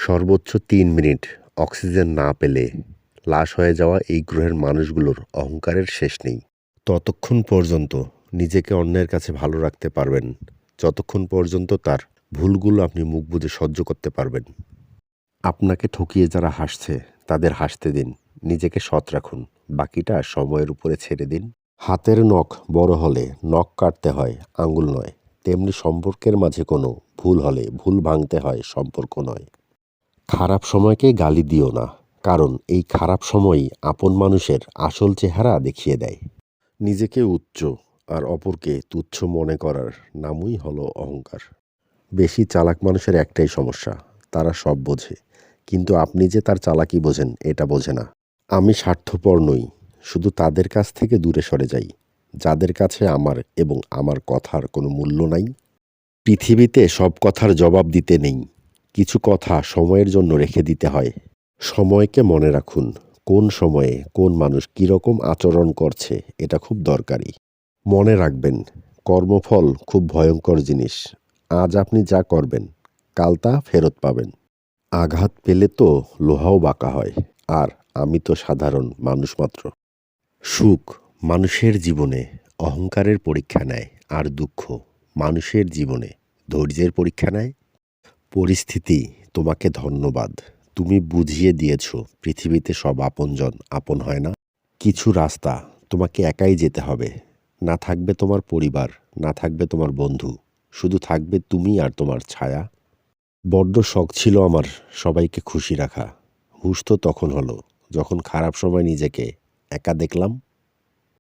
সর্বোচ্চ ৩ minute oxygen না পেলে লাশ হয়ে যাওয়া এই গ্রহের মানুষগুলোর অহংকারের শেষ নেই। ততক্ষণ পর্যন্ত নিজেকে অন্যের কাছে ভালো রাখতে পারবেন, যতক্ষণ পর্যন্ত তার ভুলগুলো আপনি মুখ বুজে সহ্য করতে পারবেন। আপনাকে ঠকিয়ে যারা হাসছে তাদের হাসতে দিন, নিজেকে সৎ রাখুন, বাকিটা সময়ের উপরে ছেড়ে দিন। হাতের নখ বড় হলে নখ কাটতে হয়, আঙুল নয়। তেমনি সম্পর্কের মাঝে কোনো ভুল হলে ভুল ভাঙতে হয়, সম্পর্ক নয়। খারাপ সময়কে গালি দিও না, কারণ এই খারাপ সময়ই আপন মানুষের আসল চেহারা দেখিয়ে দেয়। নিজেকে উচ্চ আর অপরকে তুচ্ছ মনে করার নামই হলো অহংকার। বেশি চালাক মানুষের একটাই সমস্যা, তারা সব বোঝে, কিন্তু আপনি যে তার চালাকি বোঝেন এটা বোঝে না। আমি স্বার্থপর নই, শুধু তাদের কাছ থেকে দূরে সরে যাই যাদের কাছে আমার এবং আমার কথার কোনো মূল্য নাই। পৃথিবীতে সব কথার জবাব দিতে নেই, কিছু কথা সময়ের জন্য রেখে দিতে হয়। সময়কে মনে রাখুন, কোন সময়ে কোন মানুষ কীরকম আচরণ করছে এটা খুব দরকারি। মনে রাখবেন, কর্মফল খুব ভয়ঙ্কর জিনিস। আজ আপনি যা করবেন কাল তা ফেরত পাবেন। আঘাত পেলে তো লোহাও বাঁকা হয়, আর আমি তো সাধারণ মানুষ মাত্র। সুখ মানুষের জীবনে অহংকারের পরীক্ষা নেয়, আর দুঃখ মানুষের জীবনে ধৈর্যের পরীক্ষা নেয়। পরিস্থিতি তোমাকে ধন্যবাদ, তুমি বুঝিয়ে দিয়েছ পৃথিবীতে সব আপনজন আপন হয় না। কিছু রাস্তা তোমাকে একাই যেতে হবে, না থাকবে তোমার পরিবার, না থাকবে তোমার বন্ধু, শুধু থাকবে তুমি আর তোমার ছায়া। বড্ড শখ ছিল আমার সবাইকে খুশি রাখা। হুঁশ তো তখন হলো যখন খারাপ সময় নিজেকে একা দেখলাম।